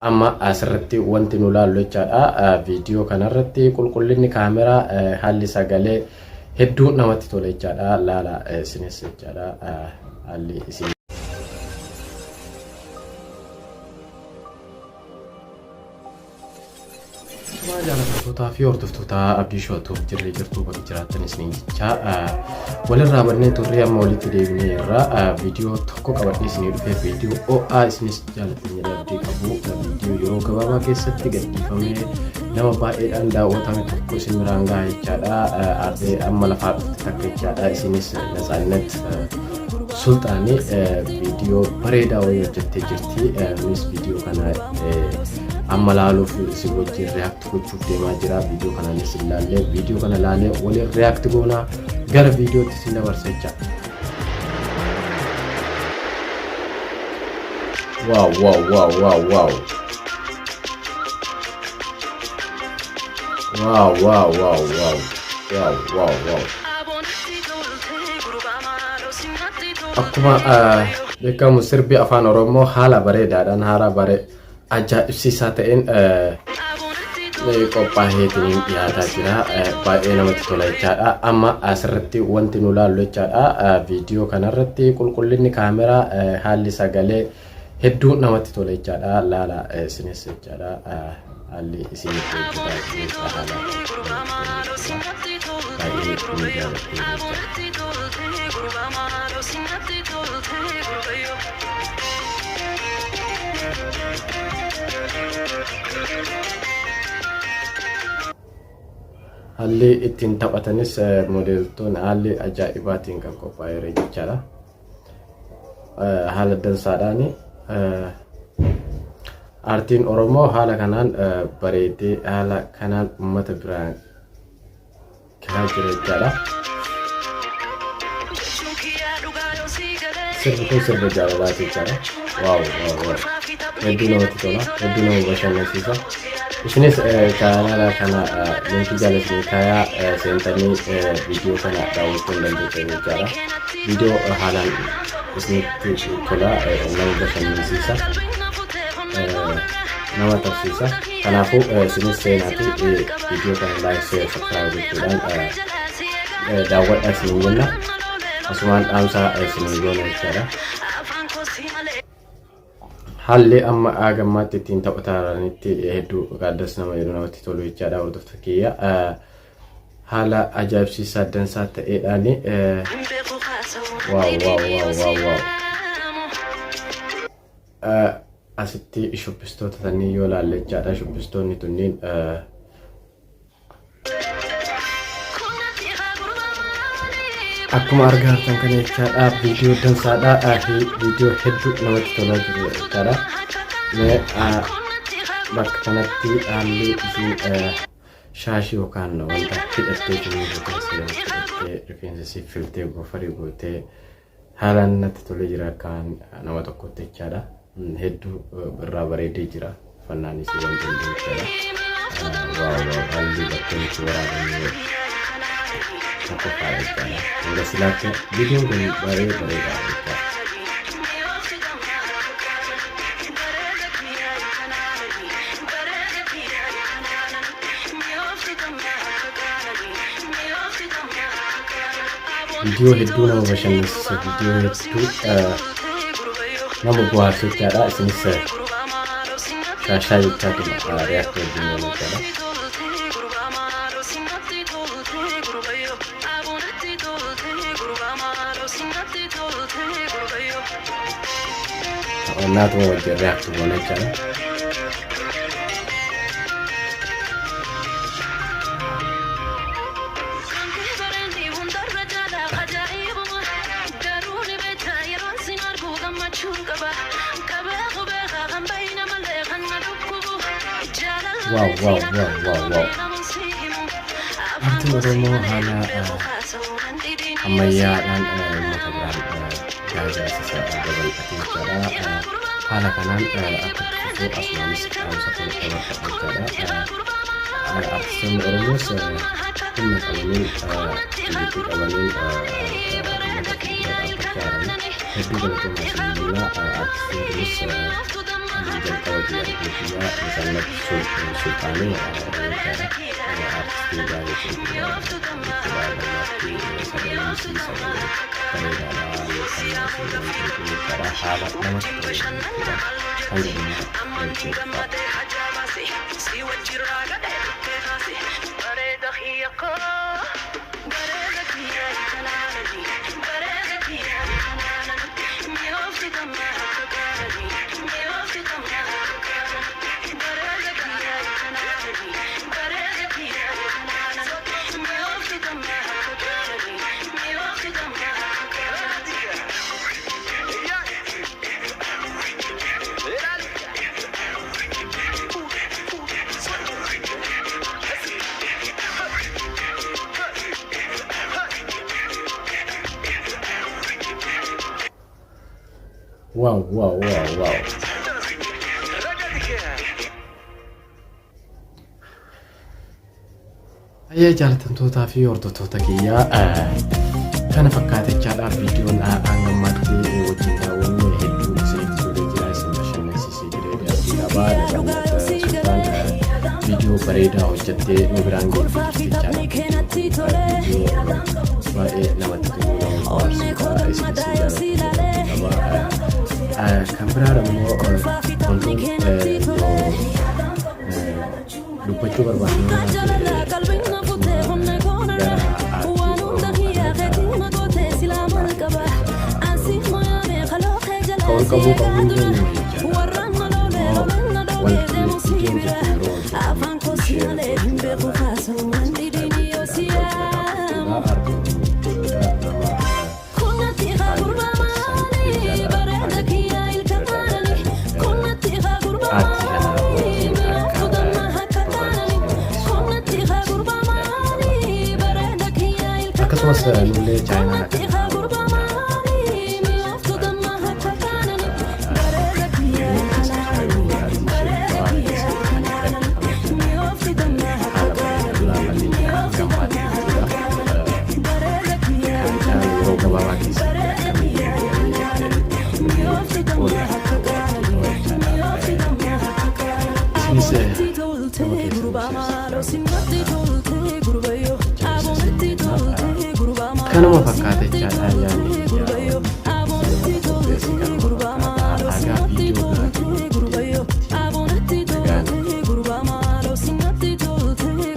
Amma asirratti wanti nu ilaallu jechaadha. Viidiyoo kanarratti qulqullinni kaameraa haalli sagalee hedduu namatti tola jechaadha. Laala isinis jechaadha haalli isin. Jaalattoota fi hordoftoota Abdii Shootuuf jirree jirtuu bakka jiraattan isiniin jecha walirraa bannee turree amma walitti deebinee irraa viidiyoo tokko qabadhee isinii dhufee viidiyoo OA isinis jaalatanii abdii qabu viidiyoo yeroo gabaabaa keessatti gadhiifamee nama baay'eedhaan daawwatame tokko isin biraan gahaa jechaadha. Aardee amma lafaa dhufte takka jechaadha. Isinis Natsaannet Sultaanii viidiyoo bareedaa wayii hojjettee jirti. Innis viidiyoo kana amma laaluuf si wajjin react gochuuf deemaa jira. Viidiyoo kanaanis ilaallee viidiyoo kana ilaalee waliin react goonaa gara viidiyootti isin dabarsa jechaadha. Wow. Akkuma beekamu sirbi afaan Oromoo haala bareedaadhaan haala ajaa'ibsiisaa ta'een qophaa'eetiin dhiyaataa jira. Baay'ee namatti tola jechaadha. Amma asirratti wanti nu ilaallu jechaadha. Viidiyoo kanarratti qulqullinni kaameraa haalli sagalee hedduu namatti tola jechaadha. Laala isinis jechaadha haalli isinitti hojjetaa haala baay'ee ni jaalladhu. Haalli ittiin taphatanis modeeltoonni haalli ajaa'ibaatiin kan qophaa'eera jechaadha. Haala dansaadhaan aartiin Oromoo haala kanaan bareedee haala kanaan uummata biraan gahaa jira jechaadha. Sirbi kun sirba jaalalaati jechaadha. Hedduu namatti tola, hedduu nama bashannansiisa. Isinis kanala kana linki jaalatanii kaayaa seentanii viidiyoo kana daawwachuu dandeessan jechaadha. Viidiyoo haalaan isinitti tola, nama bashannansiisa, nama taphisiisa. Kanaafuu isinis seenaatii viidiyoo kana laayik sabskiraayib gochuudhaan daawwadhaa isiniin jenna. Asumaan dhaamsaa isinii goona jechaadha. Haalli amma agammaatti ittiin taphataranitti hedduu gaaddas nama jedhu namatti tolu jechaadha. Hordoftoota kiyya haala ajaa'ibsiisaa dansaa ta'eedhaan asitti shubbistoota tanii yoo ilaalle jechaadha. Shubbistoonni tunniin akkuma argaa jirtan kana jechaadha. Viidiyoo dansaadha fi viidiyoo hedduu namatti tolaa jiru jechaadha. Bakka kanatti haalli isin shaashii yookaan wanta hidhattee jiru rifeensa si filtee gofarii gootee haalaan natti tolee jira akka nama tokkotti jechaadha. Hedduu irraa bareedee jira uffannaan isii wanta hundee jechaadha. Haalli bakka itti waraabamee aku pakai udah silakan video ini baru video itu nama version video itu nama buat secara sini saya itu reaksi di mana cara Nato wajah reaksi boleh cara. Wow. Arti Oromoo haala ammayyaa dan mata berani jaga sesuatu dabalkan cara haala kanaan akka tufuuf asmaanis satu jechaadha. Artistoonni Oromoos humna qabanii biyyoottii qabanii uummata fuuldura dhaabbachaa jiran hedduu galatoomaa isin jenna. Artistoonnis jalqaba biyya Jannat Sultani artistii baay'ee karaa haala namatti toludha. Kan wow. Ayyaa jaalatamtootaa fi hordoftoota kiyyaa kana fakkaatechaadhaaf viidiyoon hangammaatti wajjin daawwanne hedduu isin jira isin bashannansiisee jireenya sultaan viidiyoo bareedaa hojjettee nu biraan geessichaadha. Baay'ee namatti tolu kan biraa immoo dubbachuu barbaadne kamu akkasumas nullee chaayinaa kanuma fakkaate chaadhaa